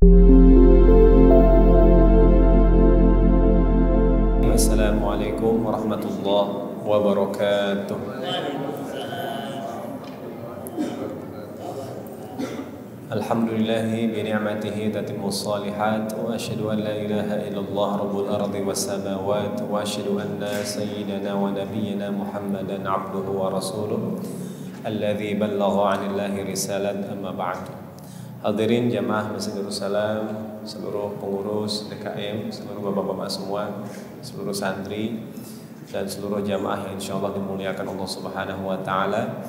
Assalamualaikum warahmatullahi wabarakatuh. Alhamdulillahi bi ni'matihi tatimmu shalihat wa asyhadu an la ilaha illallah rabbul ardi was samawati wa asyhadu anna sayyidana wa nabiyyana Muhammadan abduhu wa rasuluh alladzi ballagha 'anillahi risalat amma ba'du. Hadirin jamaah Masjid Darussalam, seluruh pengurus DKM, seluruh bapak-bapak semua, seluruh santri dan seluruh jamaah yang insyaallah dimuliakan Allah Subhanahu wa taala.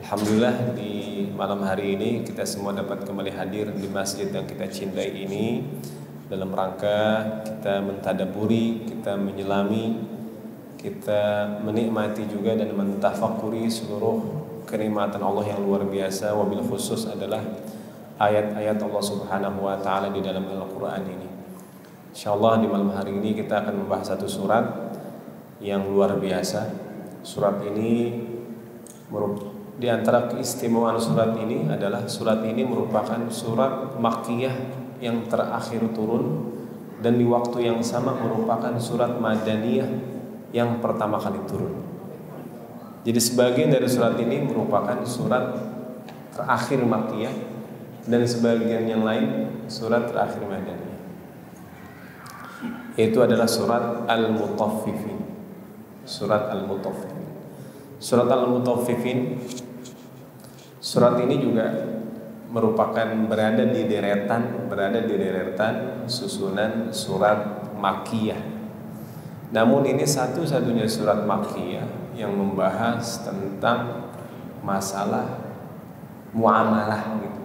Alhamdulillah di malam hari ini kita semua dapat kembali hadir di masjid yang kita cintai ini dalam rangka kita mentadaburi, kita menyelami, kita menikmati juga dan mentafakuri seluruh kenikmatan Allah yang luar biasa, wabil khusus adalah ayat-ayat Allah Subhanahu wa taala di dalam Al-Qur'an ini. Insyaallah di malam hari ini kita akan membahas satu surat yang luar biasa. Surat ini di antara keistimewaan surat ini adalah surat ini merupakan surat Makkiyah yang terakhir turun dan di waktu yang sama merupakan surat Madaniyah yang pertama kali turun. Jadi sebagian dari surat ini merupakan surat terakhir Makkiyah dan sebagian yang lain surat terakhir Madaniyah. Itu adalah surat Al-Mutaffifin. Surat Al-Mutaffifin. Surat Al-Mutaffifin, surat ini juga merupakan berada di deretan susunan surat Makkiyah. Namun ini satu-satunya surat Makkiyah yang membahas tentang masalah muamalah gitu.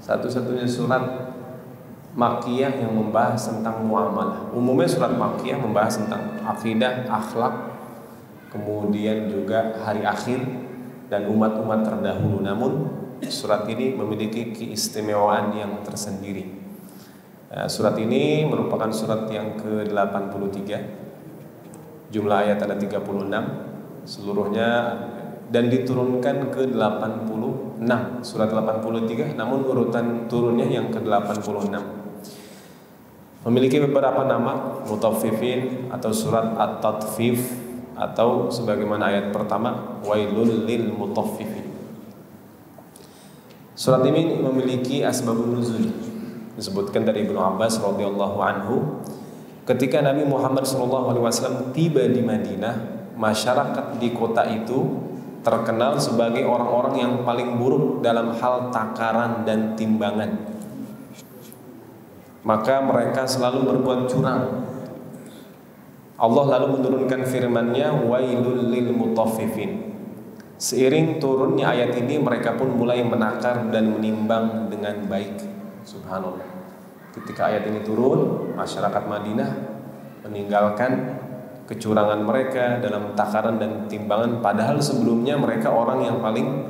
Satu-satunya surat Makkiyah yang membahas tentang muamalah. Umumnya surat Makkiyah membahas tentang akidah, akhlak, kemudian juga hari akhir dan umat-umat terdahulu. Namun surat ini memiliki keistimewaan yang tersendiri. Surat ini merupakan surat yang ke-83. Jumlah ayat ada 36 seluruhnya dan diturunkan ke-86. Surat 83 namun urutan turunnya yang ke-86. Memiliki beberapa nama, Mutaffifin atau surat At-Tatfif atau sebagaimana ayat pertama Wailul lil Mutaffifin. Surat ini memiliki asbabun nuzul. Disebutkan dari Ibnu Abbas radhiyallahu anhu, ketika Nabi Muhammad SAW tiba di Madinah, masyarakat di kota itu terkenal sebagai orang-orang yang paling buruk dalam hal takaran dan timbangan. Maka mereka selalu berbuat curang. Allah lalu menurunkan firman-Nya Wailul lil Mutaffifin. Seiring turunnya ayat ini mereka pun mulai menakar dan menimbang dengan baik. Subhanallah. Ketika ayat ini turun, masyarakat Madinah meninggalkan kecurangan mereka dalam takaran dan timbangan, padahal sebelumnya mereka orang yang paling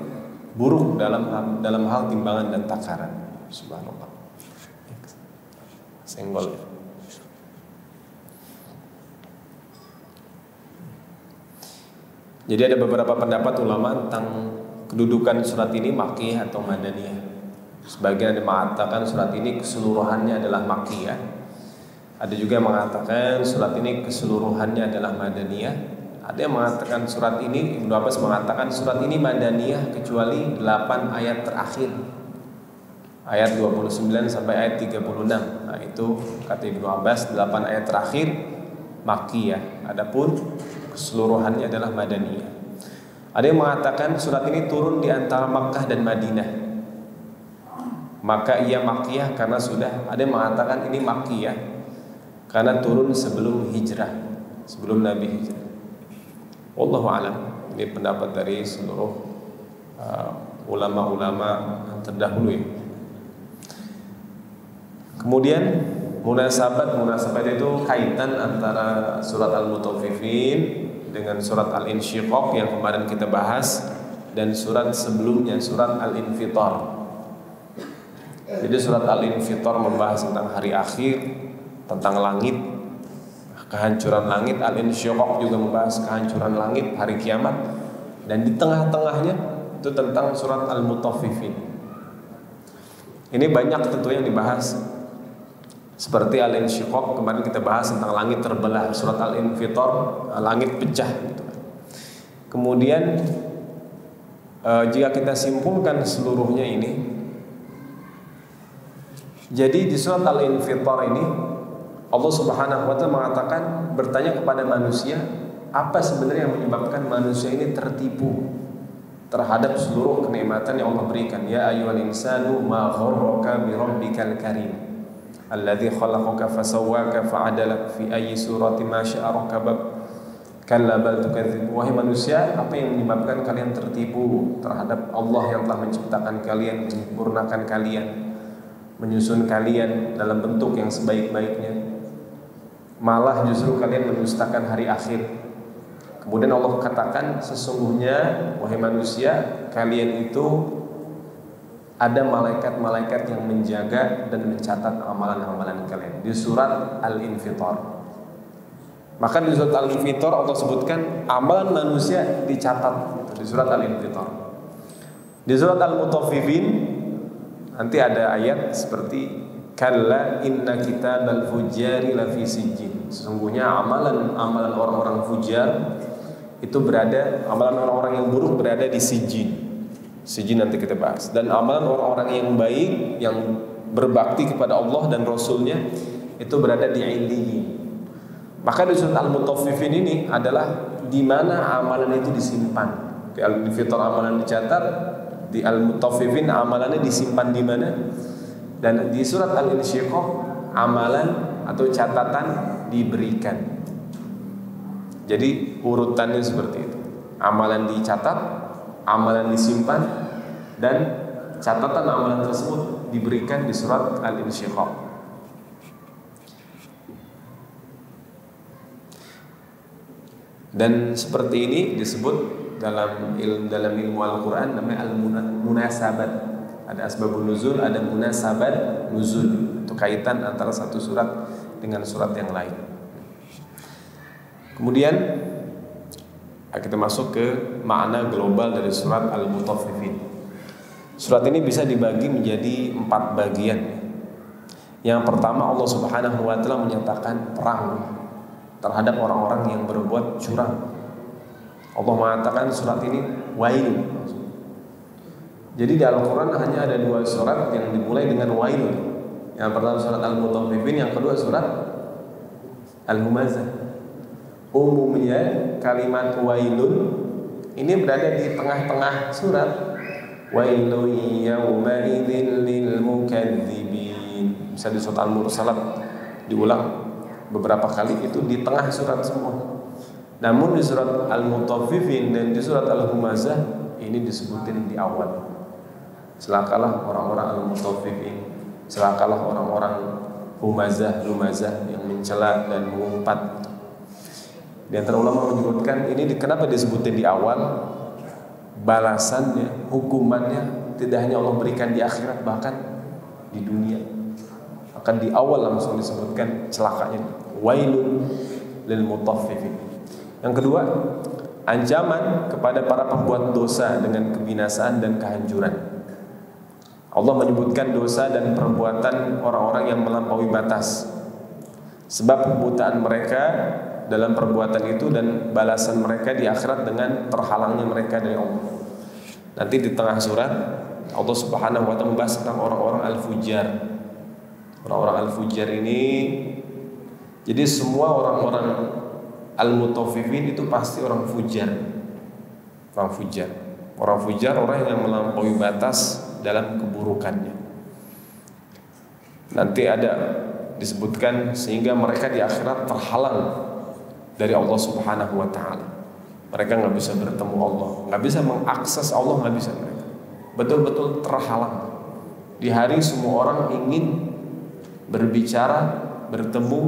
buruk dalam hal timbangan dan takaran. Subhanallah. Senggol. Jadi ada beberapa pendapat ulama tentang kedudukan surat ini Makkiyah atau Madaniyah. Sebagian ada mengatakan surat ini keseluruhannya adalah Makkiyah. Ada juga yang mengatakan surat ini keseluruhannya adalah Madaniyah. Ada yang mengatakan surat ini, Ibnu Abbas mengatakan surat ini Madaniyah kecuali 8 ayat terakhir, ayat 29 sampai ayat 36. Nah itu kata Ibnu Abbas 8 ayat terakhir Makkiyah. Adapun keseluruhannya adalah Madaniyah. Ada yang mengatakan surat ini turun di antara Makkah dan Madinah. Maka ia Makkiyah karena sudah. Ada yang mengatakan ini Makkiyah karena turun sebelum hijrah, sebelum Nabi hijrah. Wallahu a'lam. Ini pendapat dari seluruh ulama-ulama terdahulu ya. Kemudian munasabat itu kaitan antara surat Al-Mutaffifin dengan surat Al-Insyiqaq yang kemarin kita bahas dan surat sebelumnya, surat Al-Infitar. Jadi surat Al-Infitar membahas tentang hari akhir, tentang langit, kehancuran langit. Al-Insyiqaq juga membahas kehancuran langit, hari kiamat. Dan di tengah-tengahnya itu tentang surat Al-Mutaffifin. Ini banyak tentu yang dibahas Seperti Al-Insyiqaq, kemarin kita bahas tentang langit terbelah, surat Al-Infitar, langit pecah gitu. Kemudian jika kita simpulkan seluruhnya ini, jadi di surat Al-Infitar ini Allah Subhanahu wa taala mengatakan, bertanya kepada manusia, apa sebenarnya yang menyebabkan manusia ini tertipu terhadap seluruh kenikmatan yang Allah berikan. Ya ayyuhal insanu ma gharraka bi rabbikal karim alladzi khalaqaka fasawwaka fa'adalak fi ayyi suratin ma syaa rakabak kalla bal tukadzib. Wahai manusia, apa yang menyebabkan kalian tertipu terhadap Allah yang telah menciptakan kalian, menyempurnakan kalian, menyusun kalian dalam bentuk yang sebaik-baiknya, malah justru kalian mendustakan hari akhir. Kemudian Allah katakan, sesungguhnya wahai manusia, kalian itu ada malaikat-malaikat yang menjaga dan mencatat amalan-amalan kalian. Di surat Al-Infitar. Maka di surat Al-Infitar Allah sebutkan amalan manusia dicatat di surat Al-Infitar. Di surat Al-Mutaffifin nanti ada ayat seperti kalla inna kitabal fujjari lafi sijjin. Sesungguhnya amalan orang-orang fujar itu berada, amalan orang-orang yang buruk berada di sijjin. Sijjin nanti kita bahas. Dan amalan orang-orang yang baik, yang berbakti kepada Allah dan Rasulnya, itu berada di illiyin. Maka di surat Al-Mutaffifin ini adalah di mana amalan itu disimpan. Di Al-Infitar amalan dicatat, di Al-Mutaffifin amalannya disimpan di mana? Dan di surat Al-Insyiqaq amalan atau catatan diberikan. Jadi urutannya seperti itu. Amalan dicatat, amalan disimpan, dan catatan amalan tersebut diberikan di surat Al-Insyiqaq. Dan seperti ini disebut dalam ilmu Al-Quran namanya al-munasabat. Ada asbabun nuzul, ada munasabat nuzul. Itu kaitan antara satu surat dengan surat yang lain. Kemudian kita masuk ke makna global dari surat Al-Mutaffifin. Surat ini bisa dibagi menjadi 4 bagian. Yang pertama, Allah Subhanahu wa taala menyatakan perang terhadap orang-orang yang berbuat curang. Allah mengatakan surat ini wail. Jadi di Al-Quran hanya ada 2 surat yang dimulai dengan wail. Yang pertama surat Al-Mutaffifin, yang kedua surat Al-Humazah. Umumnya kalimat wailun ini berada di tengah-tengah surat. Wailun yawma idzin lil mukadzibin. Bisa di surat Al-Mursalat diulang beberapa kali, itu di tengah surat semua. Namun di surat Al-Mutaffifin dan di surat Al-Humazah ini disebutin di awal. Celakalah orang-orang Al-Mutaffifin, celakalah orang-orang Lumazah yang mencela dan mengumpat. Di antara ulama menyebutkan ini kenapa disebutin di awal? Balasannya, hukumannya tidak hanya Allah berikan di akhirat, bahkan di dunia. Akan di awal langsung disebutkan celakanya. Wailun lil mutaffifin. Yang kedua, ancaman kepada para pembuat dosa dengan kebinasaan dan kehancuran. Allah menyebutkan dosa dan perbuatan orang-orang yang melampaui batas, sebab kebutaan mereka dalam perbuatan itu dan balasan mereka di akhirat dengan terhalangnya mereka dari Allah. Nanti di tengah surat Allah Subhanahu wa taala membahas tentang orang-orang al-fujar. Orang-orang al-fujar ini, jadi semua orang-orang al-mutaffifin itu pasti orang fujar. Orang fujar. Orang fujar orang yang melampaui batas dalam keburukannya. Nanti ada disebutkan sehingga mereka di akhirat terhalang dari Allah Subhanahu wa ta'ala. Mereka gak bisa bertemu Allah, gak bisa mengakses Allah, gak bisa mereka. Betul-betul terhalang. Di hari semua orang ingin berbicara, bertemu,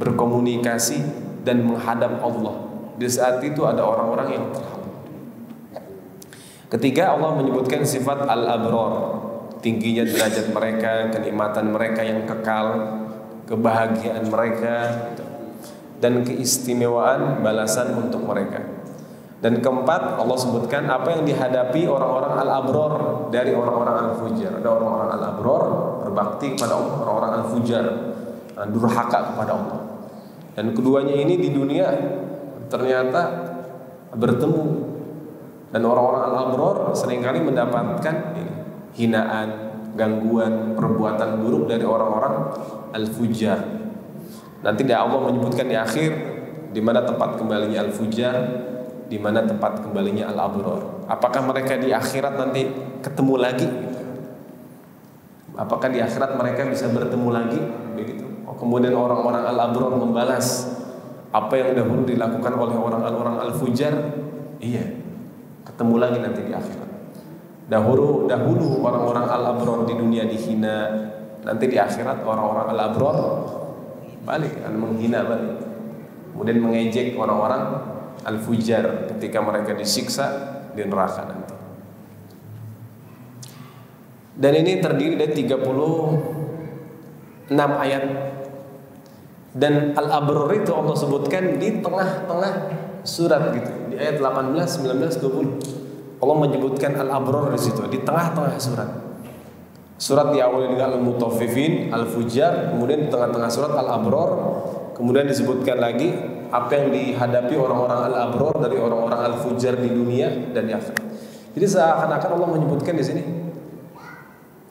berkomunikasi, dan menghadap Allah. Di saat itu ada orang-orang yang terhalang. Ketiga, Allah menyebutkan sifat al-abrar, tingginya derajat mereka, kenikmatan mereka yang kekal, kebahagiaan mereka, dan keistimewaan balasan untuk mereka. Dan keempat, Allah sebutkan apa yang dihadapi orang-orang al-abrar dari orang-orang al-fujar. Ada orang-orang al-abrar berbakti kepada Allah, orang-orang al-fujar durhaka kepada Allah. Dan keduanya ini di dunia ternyata bertemu, dan orang-orang al-abrar seringkali mendapatkan hinaan, gangguan, perbuatan buruk dari orang-orang al-fujar. Nanti Allah menyebutkan di akhir di mana tempat kembalinya al-fujar, di mana tempat kembalinya al-abrar. Apakah mereka di akhirat nanti ketemu lagi? Apakah di akhirat mereka bisa bertemu lagi? Begitu. Kemudian orang-orang al-abrar membalas apa yang dahulu dilakukan oleh orang-orang al-fujar. Iya, ketemu lagi nanti di akhirat. Dahulu orang-orang al-abrar di dunia dihina, nanti di akhirat orang-orang al-abrar balik, menghina balik, kemudian mengejek orang-orang al-fujar ketika mereka disiksa di neraka nanti. Dan ini terdiri dari 36 ayat. Dan al-abrar itu Allah sebutkan di tengah-tengah surat gitu. Di ayat 18, 19, 20. Allah menyebutkan al-abrar di situ di tengah-tengah surat. Surat diawali dengan al-mutaffifin, al-fujar, kemudian di tengah-tengah surat al-abrar, kemudian disebutkan lagi apa yang dihadapi orang-orang al-abrar dari orang-orang al-fujar di dunia dan di akhirat. Jadi seakan-akan Allah menyebutkan di sini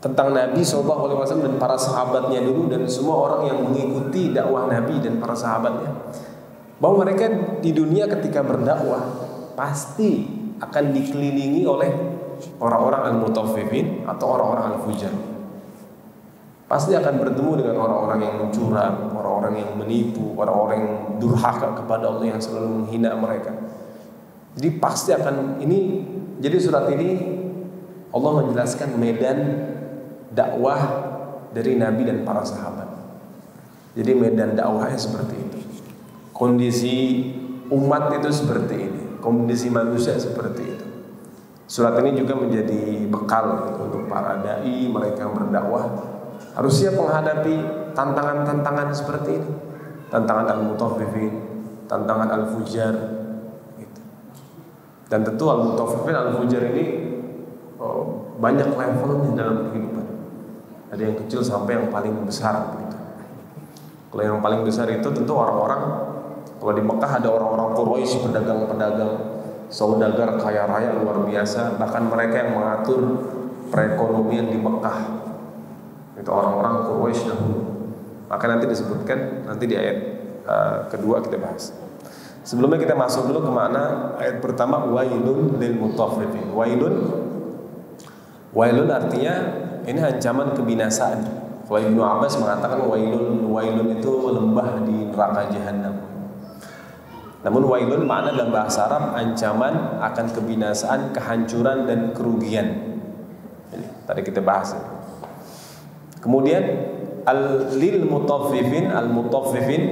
tentang Nabi SAW dan para sahabatnya dulu dan semua orang yang mengikuti dakwah Nabi dan para sahabatnya, bahwa mereka di dunia ketika berdakwah pasti akan dikelilingi oleh orang-orang al-mutaffifin atau orang-orang al-fujar. Pasti akan bertemu dengan orang-orang yang curang, orang-orang yang menipu, orang-orang yang durhaka kepada Allah, yang selalu menghina mereka. Jadi pasti akan ini. Jadi surat ini Allah menjelaskan medan dakwah dari Nabi dan para sahabat. Jadi medan dakwahnya seperti itu. Kondisi umat itu seperti ini. Kondisi manusia seperti itu. Surat ini juga menjadi bekal untuk para dai, mereka yang berdakwah harus siap menghadapi tantangan-tantangan seperti ini. Tantangan al-mutaffifin, tantangan al-fujar gitu. Dan tentu al-mutaffifin, al-fujar ini banyak levelnya dalam kehidupan. Ada yang kecil sampai yang paling besar begitu. Kalau yang paling besar itu tentu orang-orang, kalau di Mekah ada orang-orang Quraisy, pedagang-pedagang, saudagar kaya raya luar biasa, bahkan mereka yang mengatur perekonomian di Mekah. Itu orang-orang Quraisy dahulu. Maka nanti disebutkan nanti di ayat kedua kita bahas. Sebelumnya kita masuk dulu ke makna ayat pertama, wailun lil mutaffifin. Wailun artinya ini ancaman kebinasaan. Kalau Ibnu Abbas mengatakan wailun itu lembah di neraka jahanam. Namun wailun makna dalam bahasa Arab ancaman akan kebinasaan, kehancuran dan kerugian. Ini tadi kita bahas. Kemudian al-lil mutaffifin, al-mutaffifin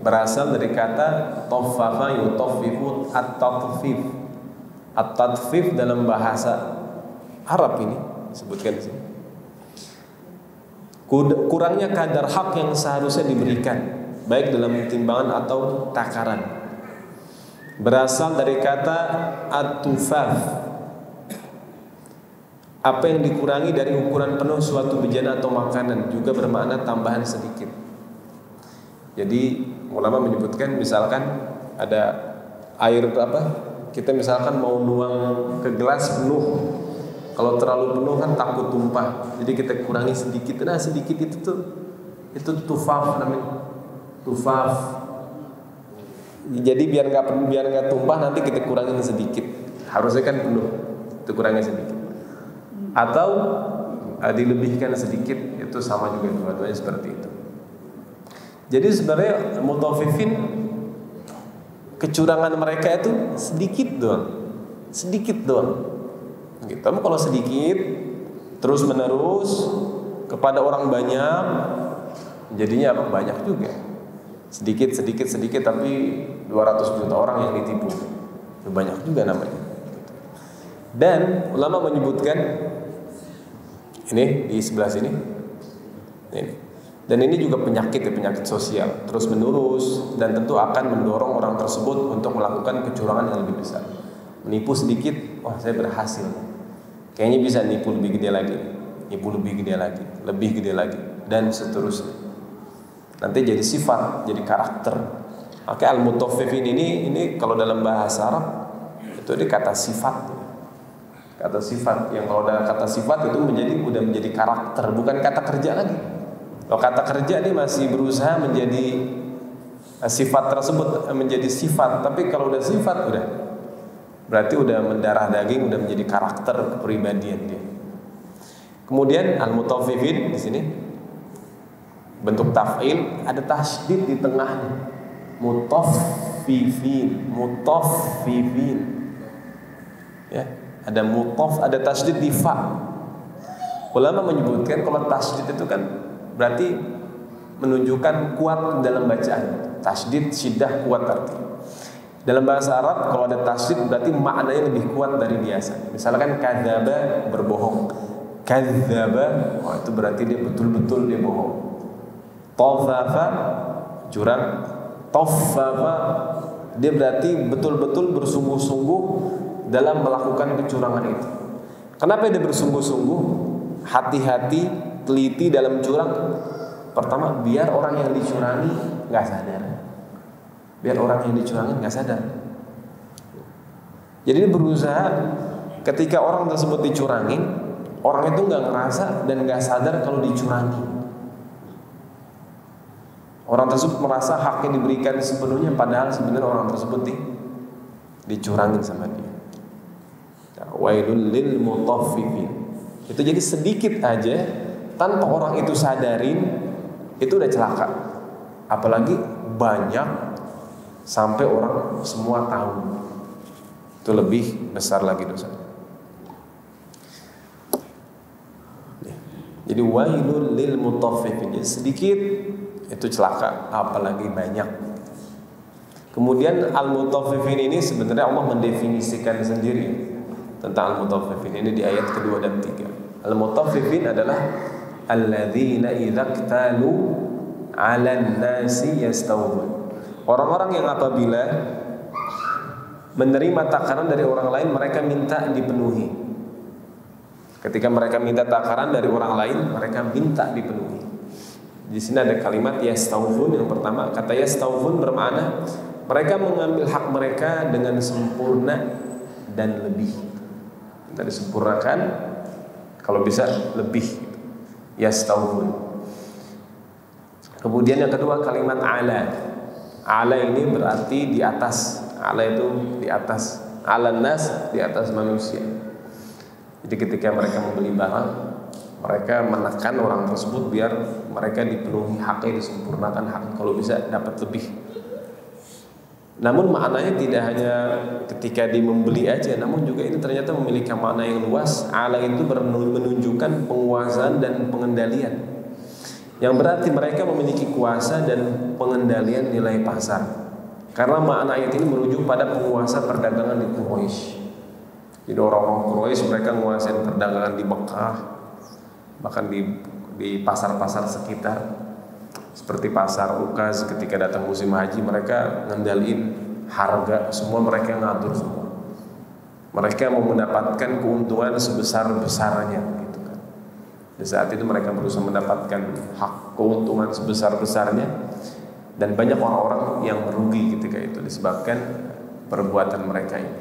berasal dari kata taffafa yutaffifu, at-tatfif. At-tatfif dalam bahasa Arab ini sebutkan di sini. Kurangnya kadar hak yang seharusnya diberikan, baik dalam timbangan atau takaran. Berasal dari kata at-tufaf, apa yang dikurangi dari ukuran penuh suatu bejana atau makanan, juga bermakna tambahan sedikit. Jadi ulama menyebutkan misalkan ada air kita misalkan mau nuang ke gelas penuh, kalau terlalu penuh kan takut tumpah, jadi kita kurangi sedikit. Nah sedikit itu tufaf namanya, tufaf. Jadi biar nggak tumpah nanti kita kurangin sedikit. Harusnya kan penuh, itu kurangin sedikit. Atau dilebihkan sedikit, itu sama juga dua-duanya seperti itu. Jadi sebenarnya mutaffifin kecurangan mereka itu sedikit doang. Gitu. Tapi kalau sedikit terus menerus kepada orang banyak, jadinya banyak juga. Sedikit tapi 200 juta orang yang ditipu, itu banyak juga namanya. Dan ulama menyebutkan ini di sebelah sini ini. Dan ini juga penyakit sosial terus menerus, dan tentu akan mendorong orang tersebut untuk melakukan kecurangan yang lebih besar. Menipu sedikit, saya berhasil, kayaknya bisa nipu lebih gede lagi, lebih gede lagi, dan seterusnya. nanti jadi sifat, jadi karakter. Maka al-mutaffifin ini kalau dalam bahasa Arab itu ada kata sifat. Kata sifat yang kalau ada kata sifat itu udah menjadi karakter, bukan kata kerja lagi. Kalau kata kerja dia masih berusaha menjadi sifat tersebut menjadi sifat, tapi kalau udah sifat udah berarti udah mendarah daging, udah menjadi karakter kepribadian dia. Kemudian al-mutaffifin di sini bentuk taf'il, ada tasydid di tengahnya. Mutaffifin, mutaffifin. Ya, ada mutaf, ada tasydid di fa. Ulama menyebutkan kalau tasydid itu kan berarti menunjukkan kuat dalam bacaan. Tasydid, syiddah, kuat artinya. Dalam bahasa Arab kalau ada tasydid berarti maknanya lebih kuat dari biasa. Misalkan kadzaba, berbohong. Kadzaba, oh itu berarti dia betul-betul dia bohong. Tafafa, curang. Taffafa, dia berarti betul-betul bersungguh-sungguh dalam melakukan kecurangan itu. Kenapa dia bersungguh-sungguh? Hati-hati, teliti dalam curang. Pertama, biar orang yang dicurangi nggak sadar. Biar orang yang dicurangi nggak sadar. Jadi dia berusaha ketika orang tersebut dicurangi, orang itu nggak ngerasa dan nggak sadar kalau dicurangi. Orang tersebut merasa haknya diberikan sepenuhnya, padahal sebenarnya orang tersebut dicurangin sama dia. Wailul lil mutaffifin. Itu jadi sedikit aja tanpa orang itu sadarin itu udah celaka. Apalagi banyak sampai orang semua tahu. Itu lebih besar lagi dosa. Jadi wailul lil mutaffifin. Jadi sedikit itu celaka, apalagi banyak. Kemudian al-mutaffifin ini sebenarnya Allah mendefinisikan sendiri tentang al-mutaffifin ini di ayat kedua dan 3. Al-mutaffifin adalah alladzina idza iktalu 'alan nasi yastawfun. Orang-orang yang apabila menerima takaran dari orang lain mereka minta dipenuhi. Ketika mereka minta takaran dari orang lain mereka minta dipenuhi. Di sini ada kalimat yastawfun yang pertama. Kata yastawfun bermakna mereka mengambil hak mereka dengan sempurna dan lebih. Minta disempurnakan, kalau bisa lebih. Yastawfun. Kemudian yang kedua kalimat ala. Ala ini berarti di atas. Ala itu di atas. Ala nas, di atas manusia. Jadi ketika mereka membeli barang, mereka menekan orang tersebut biar mereka dipenuhi haknya, disempurnakan hak, kalau bisa dapat lebih. Namun maknanya tidak hanya ketika membeli aja, namun juga ini ternyata memiliki makna yang luas. Ala itu menunjukkan penguasaan dan pengendalian, yang berarti mereka memiliki kuasa dan pengendalian nilai pasar. Karena makna ayat ini merujuk pada penguasa perdagangan di Quraisy. Jadi orang-orang Quraisy mereka menguasai perdagangan di Mekah, bahkan di pasar-pasar sekitar seperti pasar Ukaz. Ketika datang musim haji mereka ngendaliin harga, semua mereka ngatur semua. Mereka mau mendapatkan keuntungan sebesar-besarnya gitu kan. Di saat itu mereka berusaha mendapatkan hak keuntungan sebesar-besarnya, dan banyak orang-orang yang merugi ketika itu disebabkan perbuatan mereka ini.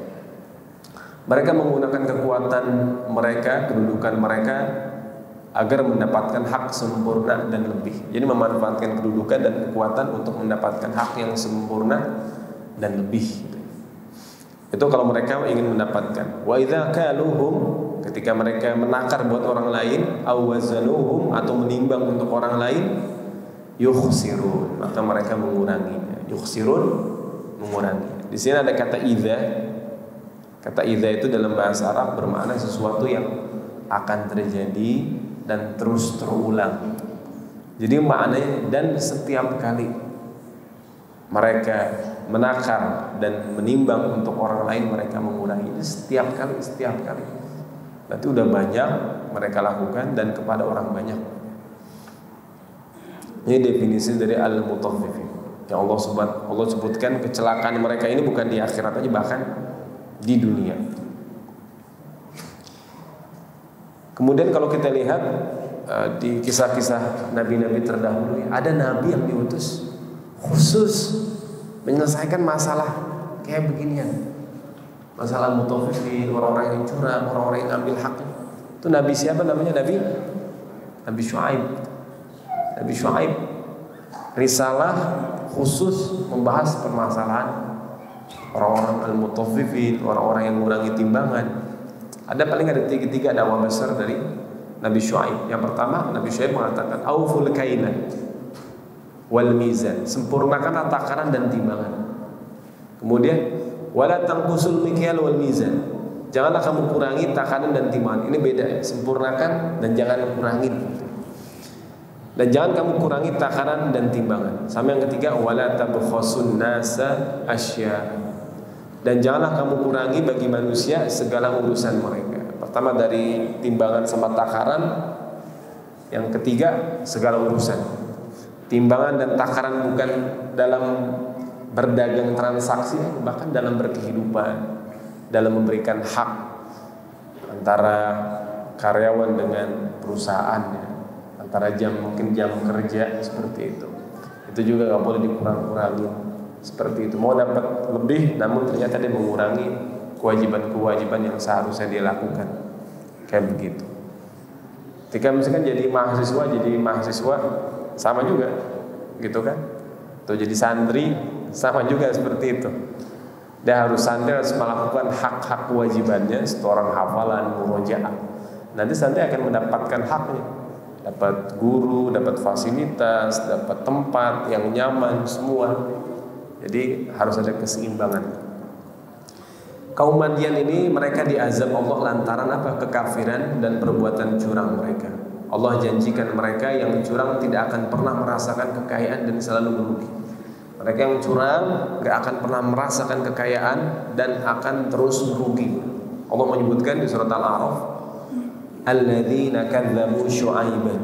Mereka menggunakan kekuatan mereka, kedudukan mereka agar mendapatkan hak sempurna dan lebih. Jadi memanfaatkan kedudukan dan kekuatan untuk mendapatkan hak yang sempurna dan lebih. Itu kalau mereka ingin mendapatkan. Wa idza kaluhum, ketika mereka menakar buat orang lain, aw wazanuhum, atau menimbang untuk orang lain, yukhsirun, maka mereka menguranginya. Yukhsirun, mengurangi. Di sini ada kata idza. Kata idza itu dalam bahasa Arab bermakna sesuatu yang akan terjadi dan terus terulang. Jadi maknanya, dan setiap kali mereka menakar dan menimbang untuk orang lain mereka mengurangi. Ini setiap kali. Berarti udah banyak mereka lakukan dan kepada orang banyak. Ini definisi dari al-mutaffifin. Yang Allah sebutkan kecelakaan mereka ini bukan di akhirat aja, bahkan di dunia. Kemudian kalau kita lihat di kisah-kisah nabi-nabi terdahulu ada nabi yang diutus khusus menyelesaikan masalah kayak beginian, masalah mutaffifin, orang-orang yang curang, orang-orang yang ambil hak. Itu nabi siapa namanya? Nabi Syuaib. Nabi Syuaib risalah khusus membahas permasalahan orang-orang al-mutaffifin, orang-orang yang mengurangi timbangan. Ada tiga dakwah besar dari Nabi Syuaib. Yang pertama, Nabi Syuaib mengatakan auful kailan wal mizan, sempurnakanlah takaran dan timbangan. Kemudian wala tanqusul mikyal wal mizan, janganlah kamu kurangi takaran dan timbangan. Ini beda ya, sempurnakan dan jangan kurangin. Dan jangan kamu kurangi takaran dan timbangan. Sama yang ketiga, wala tabkhasun nasa asya, dan janganlah kamu kurangi bagi manusia segala urusan mereka. Pertama dari timbangan sama takaran, yang ketiga segala urusan. Timbangan dan takaran bukan dalam berdagang transaksi, bahkan dalam berkehidupan, dalam memberikan hak antara karyawan dengan perusahaannya, antara mungkin jam kerja, seperti itu. Itu juga nggak boleh dikurang-kurangin seperti itu. Mau dapat lebih, namun ternyata dia mengurangi kewajiban-kewajiban yang seharusnya dia lakukan, kayak begitu. Ketika misalkan jadi mahasiswa sama juga, gitu kan? Atau jadi santri sama juga seperti itu. Dia harus santri, harus melakukan hak-hak kewajibannya, setoran hafalan, murojaah. Nanti santri akan mendapatkan haknya, dapat guru, dapat fasilitas, dapat tempat yang nyaman, semua. Jadi harus ada keseimbangan. Kaum Madian ini mereka diazab Allah lantaran apa? Kekafiran dan perbuatan curang mereka. Allah janjikan mereka yang curang tidak akan pernah merasakan kekayaan dan selalu merugi. Mereka yang curang gak akan pernah merasakan kekayaan dan akan terus merugi. Allah menyebutkan di surat Al-A'raf, alladzina kadzabu Syu'aiban,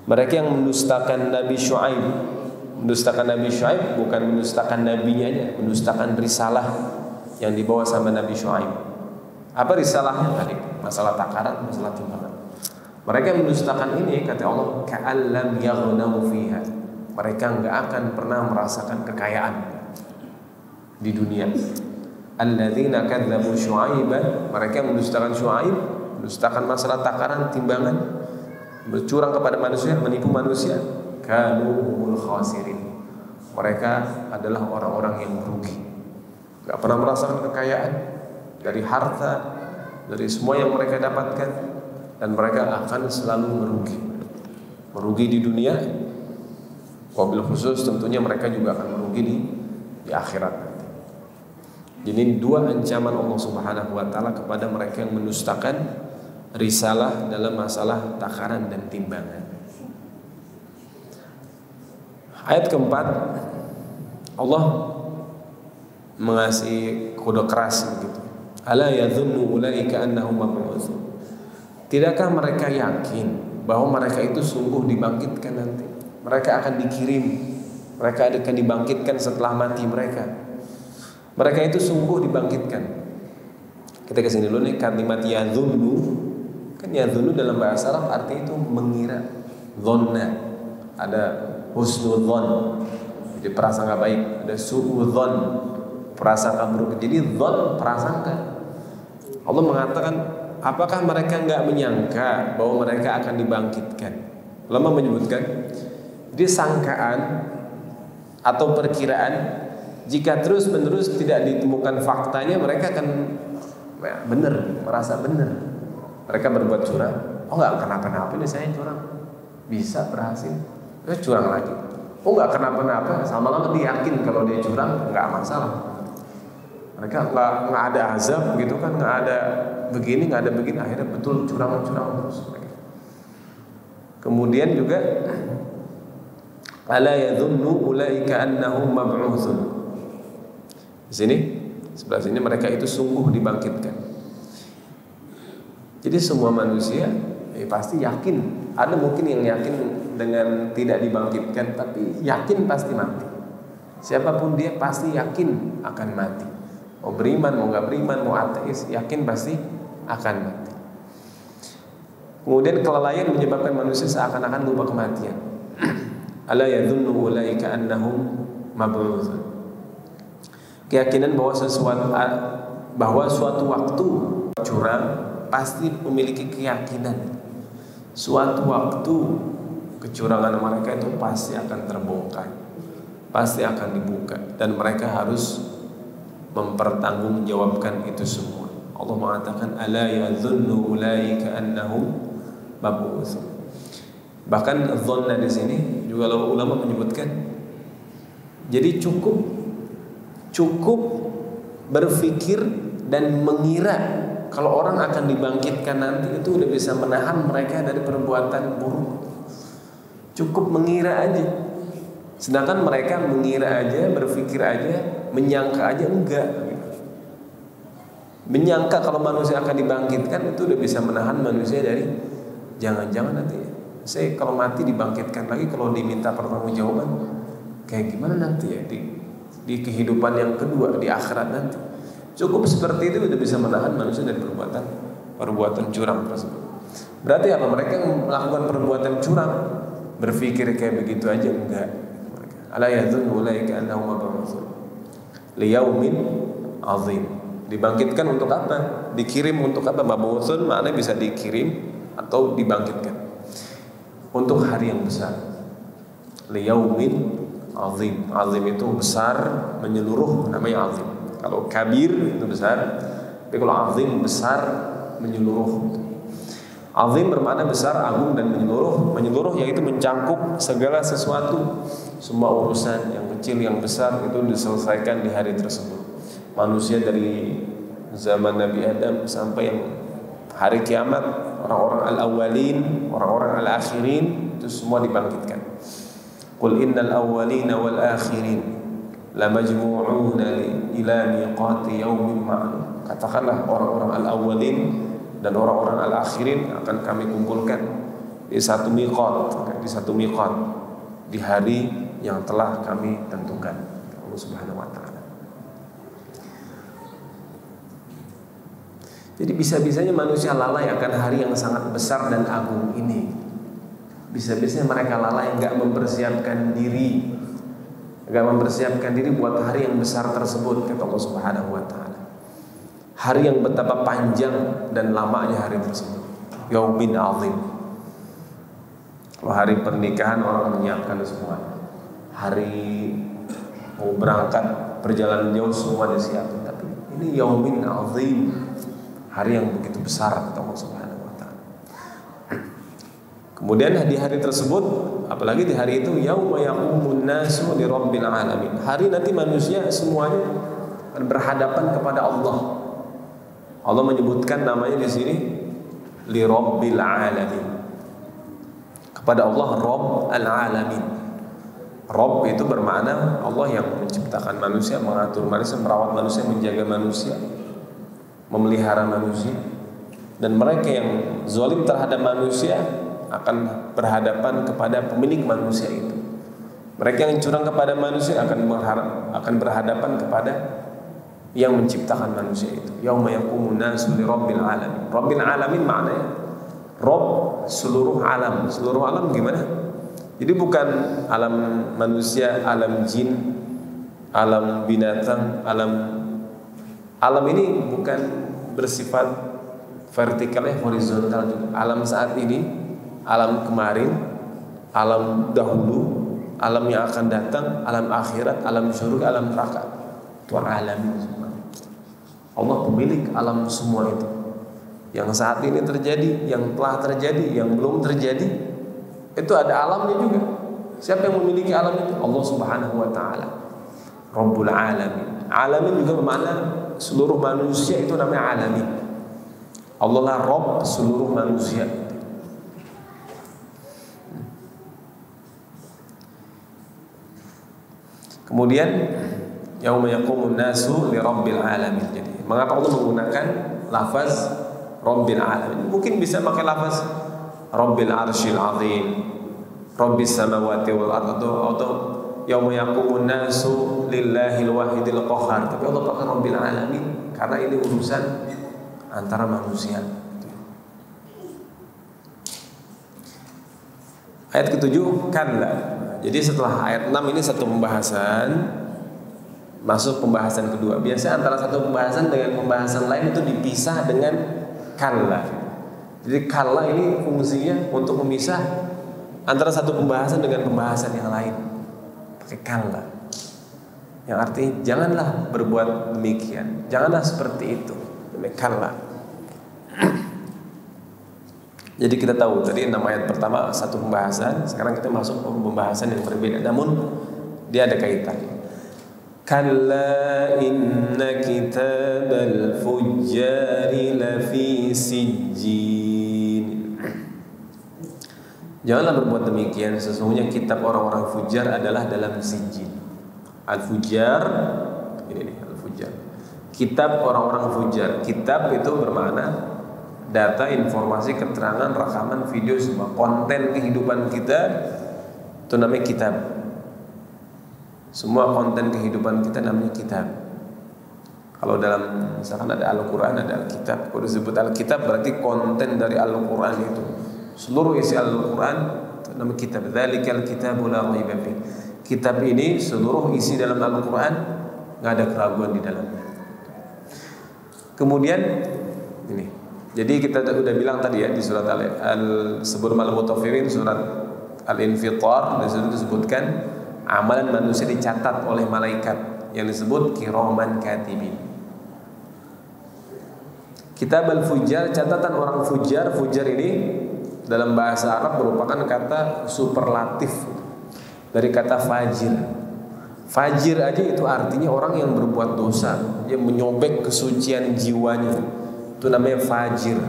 mereka yang mendustakan Nabi Syuaib. Mendustakan Nabi Syuaib bukan mendustakan nabinya, mendustakan risalah yang dibawa sama Nabi Syuaib. Apa risalahnya tadi? Masalah takaran, masalah timbangan. Mereka yang mendustakan ini, kata Allah, ka'allam yaghnamu fiha, mereka enggak akan pernah merasakan kekayaan di dunia. Alladzina kadzabu Syuaiban, mereka yang mendustakan Syuaib, mendustakan masalah takaran, timbangan, bercurang kepada manusia, menipu manusia, kanu humul khasirin, mereka adalah orang-orang yang merugi. Gak pernah merasakan kekayaan dari harta, dari semua yang mereka dapatkan, dan mereka akan selalu merugi di dunia. Wabil khusus tentunya mereka juga akan merugi di akhirat nanti. Jadi dua ancaman Allah Subhanahu wa taala kepada mereka yang mendustakan risalah dalam masalah takaran dan timbangan. Ayat keempat, Allah mengasih kode keras begitu. Ala yadhunnu ulaika annahum mab'utsun. Tidakkah mereka yakin bahwa mereka itu sungguh dibangkitkan nanti? Mereka akan dikirim, mereka akan dibangkitkan setelah mati mereka. Mereka itu sungguh dibangkitkan. Kita kesini dulu nih, kalimat yadhunnu. Kan yadhunnu dalam bahasa Arab artinya itu mengira, dhanna. Ada husnudzon, jadi prasangka baik. Ada su'udzon, prasangka buruk. Jadi dzon, prasangka. Allah mengatakan, apakah mereka enggak menyangka bahwa mereka akan dibangkitkan? Ulama menyebutkan, jadi sangkaan atau perkiraan, jika terus-menerus tidak ditemukan faktanya, mereka akan benar, merasa benar. Mereka berbuat curang. Oh enggak kenapa-napa ini saya curang, bisa berhasil. Curang lagi. Oh enggak kenapa-napa, sama-sama dia yakin kalau dia curang enggak masalah. Mereka enggak ada azab gitu kan, enggak ada begini, enggak ada begini, akhirnya betul curang terus mereka. Kemudian juga ala yadhunnu ulaika annahum mab'utsun. Di sini sebelah sini mereka itu sungguh dibangkitkan. Jadi semua manusia pasti yakin. Ada mungkin yang yakin dengan tidak dibangkitkan, tapi yakin pasti mati. Siapapun dia pasti yakin akan mati. Mau beriman, mau nggak beriman, mau ateis, yakin pasti akan mati. Kemudian kelalaian menyebabkan manusia seakan-akan lupa kematian. Ala yadhunnu ulaika annahum mab'utsun. Keyakinan bahwa suatu waktu curang pasti memiliki keyakinan suatu waktu kecurangan mereka itu pasti akan terbongkar, pasti akan dibuka, dan mereka harus mempertanggungjawabkan itu semua. Allah mengatakan ala yadhunnu ulaika annahum mab'utsun. Bahkan dhanna di sini juga ulama menyebutkan, jadi cukup berpikir dan mengira kalau orang akan dibangkitkan nanti itu udah bisa menahan mereka dari perbuatan buruk. Cukup mengira aja. Sedangkan mereka mengira aja, berpikir aja, menyangka aja enggak. Menyangka kalau manusia akan dibangkitkan itu udah bisa menahan manusia dari jangan-jangan nanti saya kalau mati dibangkitkan lagi, kalau diminta pertanggungjawaban kayak gimana nanti ya di kehidupan yang kedua, di akhirat nanti. Cukup seperti itu udah bisa menahan manusia dari perbuatan curang tersebut. Berarti apa? Mereka yang melakukan perbuatan curang berpikir kayak begitu aja enggak. Ala yadhunnu ulaika annahum mab'utsun liyaumin 'azim. Dibangkitkan untuk apa? Dikirim untuk apa? Mab'utsun maknanya bisa dikirim atau dibangkitkan untuk hari yang besar. Liyaumin 'azim. Azim itu besar, menyeluruh, namanya azim. Kalau kabir itu besar, tapi kalau azim besar, menyeluruh. Azim bermakna besar, agung, dan menyeluruh. Menyeluruh yaitu mencangkup segala sesuatu, semua urusan yang kecil yang besar itu diselesaikan di hari tersebut. Manusia dari zaman Nabi Adam sampai yang hari kiamat, orang-orang al-awwalin, orang-orang al-akhirin, itu semua dibangkitkan. Qul innal awwalina wal akhirin lamajmu'una ila miqati yaumin ma'lum. Katakanlah orang-orang al-awwalin dan orang-orang al-akhirin akan kami kumpulkan di satu miqat, di hari yang telah kami tentukan. Allah Subhanahu wa taala. Jadi bisa-bisanya manusia lalai akan hari yang sangat besar dan agung ini. Bisa-bisanya mereka lalai, enggak mempersiapkan diri buat hari yang besar tersebut, kata Allah Subhanahu wa taala. Hari yang betapa panjang dan lamanya hari tersebut. Yaumin 'azim. Kalau hari pernikahan orang menyiapkan semua. Hari mau berangkat perjalanan jauh semua disiapkan, tapi ini yaumin 'azim. Hari yang begitu besar, kata Allah Subhanahu wa taala. Kemudian di hari tersebut, apalagi di hari itu, yauma yaqumun nasu li rabbil alamin. Hari nanti manusia semuanya akan berhadapan kepada Allah. Allah menyebutkan namanya di sini li rabbil alamin. Kepada Allah Rabb al-alamin. Rabb itu bermakna Allah yang menciptakan manusia, mengatur manusia, merawat manusia, menjaga manusia, memelihara manusia. Dan mereka yang zalim terhadap manusia akan berhadapan kepada pemilik manusia itu. Mereka yang curang kepada manusia akan berhadapan kepada yang menciptakan manusia itu. Yauma yaqumun nasu li rabbil alamin. Rabbil alamin maknanya Rabb seluruh alam. Seluruh alam gimana? Jadi bukan alam manusia, alam jin, alam binatang, alam ini bukan bersifat vertikalnya, horizontal juga. Alam saat ini, alam kemarin, alam dahulu, alam yang akan datang, alam akhirat, alam surga, alam neraka. Itu alam semua. Allah pemilik alam semua itu. Yang saat ini terjadi, yang telah terjadi, yang belum terjadi, itu ada alamnya juga. Siapa yang memiliki alam itu? Allah Subhanahu wa taala. Rabbul alamin. Alamin juga bermakna seluruh manusia, itu namanya alamin. Allah lah Rabb seluruh manusia. Kemudian yauma yaqumun nasu li rabbil alamin. Jadi, mengapa Allah menggunakan lafaz rabbil alamin? Mungkin bisa pakai lafaz rabbil arsyil azim, rabbis samawati wal ardh, atau yauma yaqumun nasu lillahil wahidil qahhar. Tapi Allah pakai rabbil alamin karena ini urusan antara manusia. Ayat ke-7 kalla. Jadi setelah ayat 6 ini satu pembahasan, masuk pembahasan kedua. Biasanya antara satu pembahasan dengan pembahasan lain itu dipisah dengan kalla. Jadi kalla ini fungsinya untuk memisah antara satu pembahasan dengan pembahasan yang lain. Pakai kalla. Yang artinya janganlah berbuat demikian, janganlah seperti itu. Kalla. Jadi kita tahu tadi 6 ayat pertama satu pembahasan, sekarang kita masuk ke pembahasan yang berbeda, namun dia ada kaitan. Kalla inna kitabal fujjari lafi sijjin. Janganlah berbuat demikian, sesungguhnya kitab orang-orang fujar adalah dalam sijjin. Al-fujar ini nih, al-fujar. Kitab orang-orang fujar. Kitab itu bermakna data, informasi, keterangan, rekaman, video, semua konten kehidupan kita itu namanya kitab. Semua konten kehidupan kita namanya kitab. Kalau dalam misalkan ada Al-Quran, ada Al-Kitab. Kalau disebut Al-Kitab berarti konten dari Al-Quran itu. Seluruh isi Al-Quran itu namanya kitab. Dzalikal kitabu la raiba fih. Kitab ini seluruh isi dalam Al-Quran, nggak ada keraguan di dalamnya. Kemudian ini. Jadi kita sudah bilang tadi ya di surat sebelum Al-Mutaffifin, surat Al-Infitar, di situ disebutkan amalan manusia dicatat oleh malaikat yang disebut kiraman katibin. Kitab al-fujar, catatan orang fujar. Fujar ini dalam bahasa Arab merupakan kata superlatif dari kata fajir. Fajir aja itu artinya orang yang berbuat dosa, yang menyobek kesucian jiwanya. Itu namanya fajir.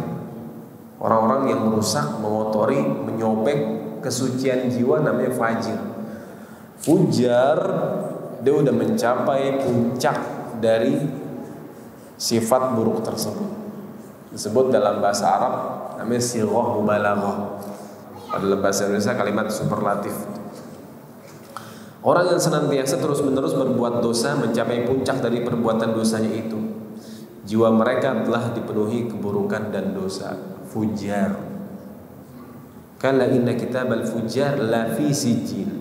Orang-orang yang merusak, mengotori, menyobek kesucian jiwa namanya fajir. Fujar, dia udah mencapai puncak dari sifat buruk tersebut. Disebut dalam bahasa Arab namanya sighah mubalaghah. Dalam bahasa Indonesia kalimat superlatif. Orang yang senantiasa terus-menerus berbuat dosa mencapai puncak dari perbuatan dosanya itu. Jiwa mereka telah dipenuhi keburukan dan dosa. Fujar. Kalla inna kitabal fujar la fi sijjin.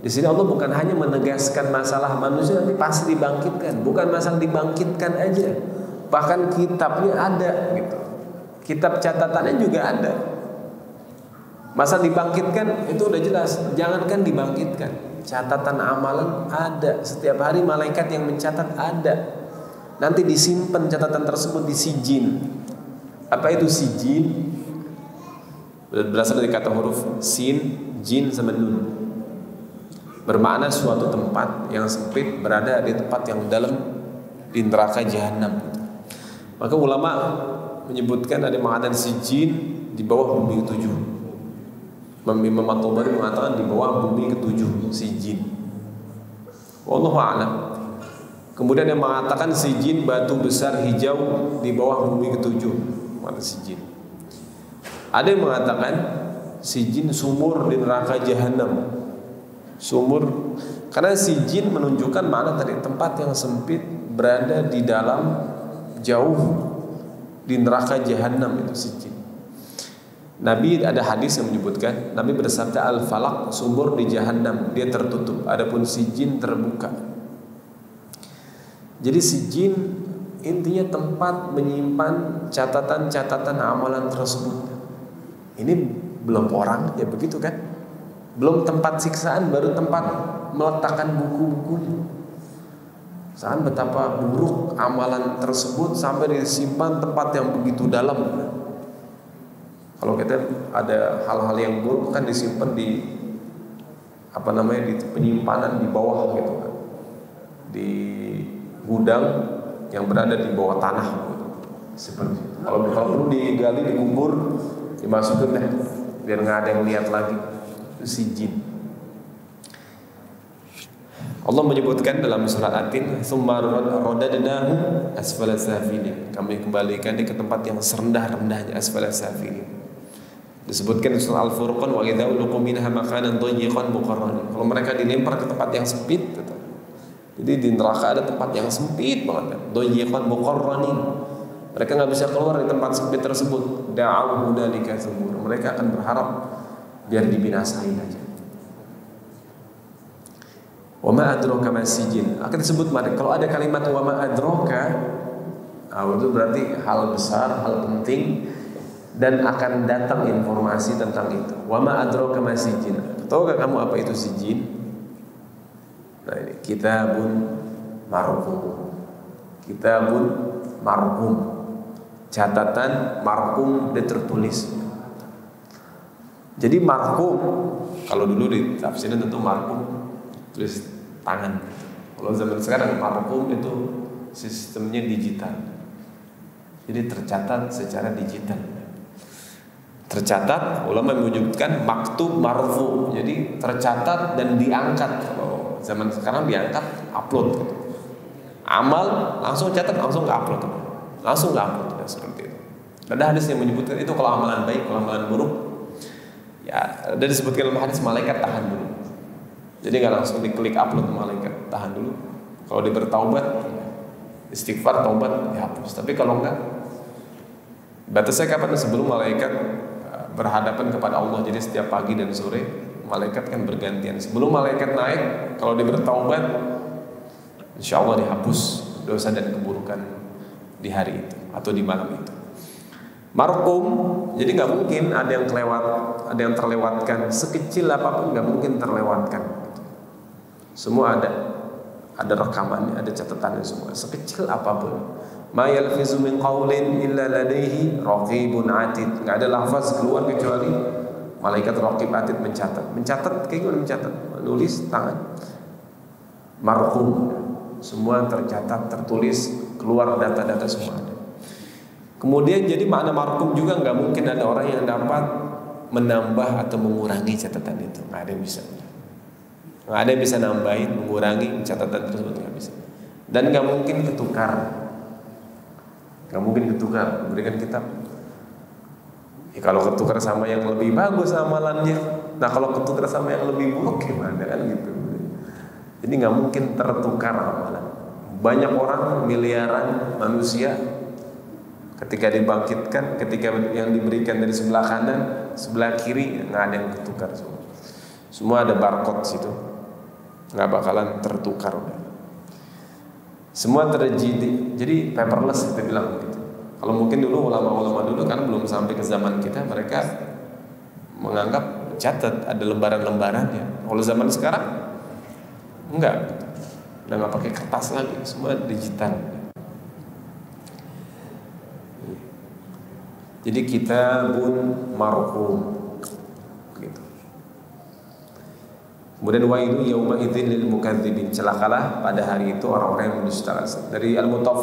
Di sini Allah bukan hanya menegaskan masalah manusia nanti pasti dibangkitkan, bukan masalah dibangkitkan aja. Bahkan kitabnya ada gitu. Kitab catatannya juga ada. Masa dibangkitkan itu udah jelas. Jangankan dibangkitkan, catatan amalan ada. Setiap hari malaikat yang mencatat ada. Nanti disimpan catatan tersebut di sijin. Apa itu sijin? Berasal dari kata huruf sin, jin sama nun. Bermakna suatu tempat yang sempit berada di tempat yang dalam di neraka jahanam. Maka ulama menyebutkan ada mengatakan sijin di bawah bumi ketujuh. Imam At-Tabari mengatakan di bawah bumi ketujuh sijin. Wallahu a'lam. Kemudian yang mengatakan sijin batu besar hijau di bawah bumi ketujuh, mana sijin. Ada yang mengatakan sijin sumur di neraka jahanam. Sumur, karena sijin menunjukkan mana tadi tempat yang sempit berada di dalam jauh di neraka jahanam itu sijin. Nabi ada hadis yang menyebutkan Nabi bersabda al-falaq sumur di jahanam dia tertutup, adapun sijin terbuka. Jadi sijin intinya tempat menyimpan catatan-catatan amalan tersebut. Ini belum orang ya begitu kan? Belum tempat siksaan, baru tempat meletakkan buku-bukunya. Saat betapa buruk amalan tersebut sampai disimpan tempat yang begitu dalam. Kalau kita ada hal-hal yang buruk kan disimpan di di penyimpanan di bawah gitu kan. Di gudang yang berada di bawah tanah gitu. Seperti itu. Kalau perlu digali, dikubur, dimasukin deh biar nggak ada yang lihat lagi. Itu sijin. Allah menyebutkan dalam surat At-Tin, "Tsumma radadnahu asfala safilin." Kami kembalikan dia ke tempat yang serendah-rendahnya, asfala safilin. Disebutkan di surat Al-Furqan, "Wa idza ulqu minha makanan dayyiqan muqarran." Kalau mereka dilempar ke tempat yang sempit, jadi di neraka ada tempat yang sempit banget, dayyiqan muqarranin. Mereka nggak bisa keluar di tempat sempit tersebut. Da'u hunalika thubur. Mereka akan berharap biar dibinasain aja. Wa ma adraka ma sijin. Akan disebut kalau ada kalimat wa ma adraka, itu berarti hal besar, hal penting, dan akan datang informasi tentang itu. Wa ma adraka ma sijin. Tahukah kamu apa itu sijin? Nah, ini kitabun marqum. Kitabun marqum. Catatan marqum dia tertulis. Jadi marqum, kalau dulu di tafsirnya tentu marqum tulis tangan. Kalau zaman sekarang marqum itu sistemnya digital. Jadi tercatat secara digital. Tercatat, ulama menyebutkan maktub marfu. Jadi tercatat dan diangkat. Kalau zaman sekarang diangkat, upload gitu. Amal langsung catat, langsung ke-upload. Langsung ke-upload ya, seperti itu. Ada hadis yang menyebutkan itu kalau amalan baik, kalau amalan buruk ya, ada disebutkan dalam hadis malaikat tahan dulu. Jadi nggak langsung diklik upload malaikat, tahan dulu. Kalau dia bertaubat, istighfar, taubat dihapus. Tapi kalau enggak, batasnya kapan? Sebelum malaikat berhadapan kepada Allah. Jadi setiap pagi dan sore malaikat kan bergantian. Sebelum malaikat naik, kalau dia bertaubat, insya Allah dihapus dosa dan keburukan di hari itu atau di malam itu. Marqum, jadi nggak mungkin ada yang terlewatkan. Sekecil apapun nggak mungkin terlewatkan. Semua ada rekamannya, ada catatannya semua. Sekecil apapun. Ma yalfizu min qaulin illa ladaihi raqibun atid. Enggak ada lafaz keluar kecuali malaikat raqib atid mencatat. Mencatat kayak gimana mencatat? Menulis tangan. Marqum. Semua tercatat, tertulis, keluar data-data semua ada. Kemudian jadi makna marqum juga enggak mungkin ada orang yang dapat menambah atau mengurangi catatan itu. Enggak ada yang bisa. Enggak ada yang bisa nambahin, mengurangi catatan tersebut, enggak bisa. Dan enggak mungkin ketukar. Gak mungkin ketukar berikan kitab. Ya, kalau ketukar sama yang lebih bagus amalannya, nah kalau ketukar sama yang lebih buruk gimana kan gitu. Jadi gak mungkin tertukar amalan. Banyak orang, miliaran manusia, ketika dibangkitkan, ketika yang diberikan dari sebelah kanan, sebelah kiri, gak ada yang ketukar semua. Semua ada barcode situ, gak bakalan tertukar. Semua jadi paperless kita bilang begitu. Kalau mungkin dulu ulama-ulama dulu kan belum sampai ke zaman kita, mereka menganggap catat ada lembaran-lembarannya. Kalau zaman sekarang enggak, udah nggak pakai kertas lagi, semua digital. Jadi kitabun marqum gitu. Kemudian wailu yauma idzin lil mukadzibin, celakalah pada hari itu orang-orang yang mendustakan. Dari Al-Mutawaffil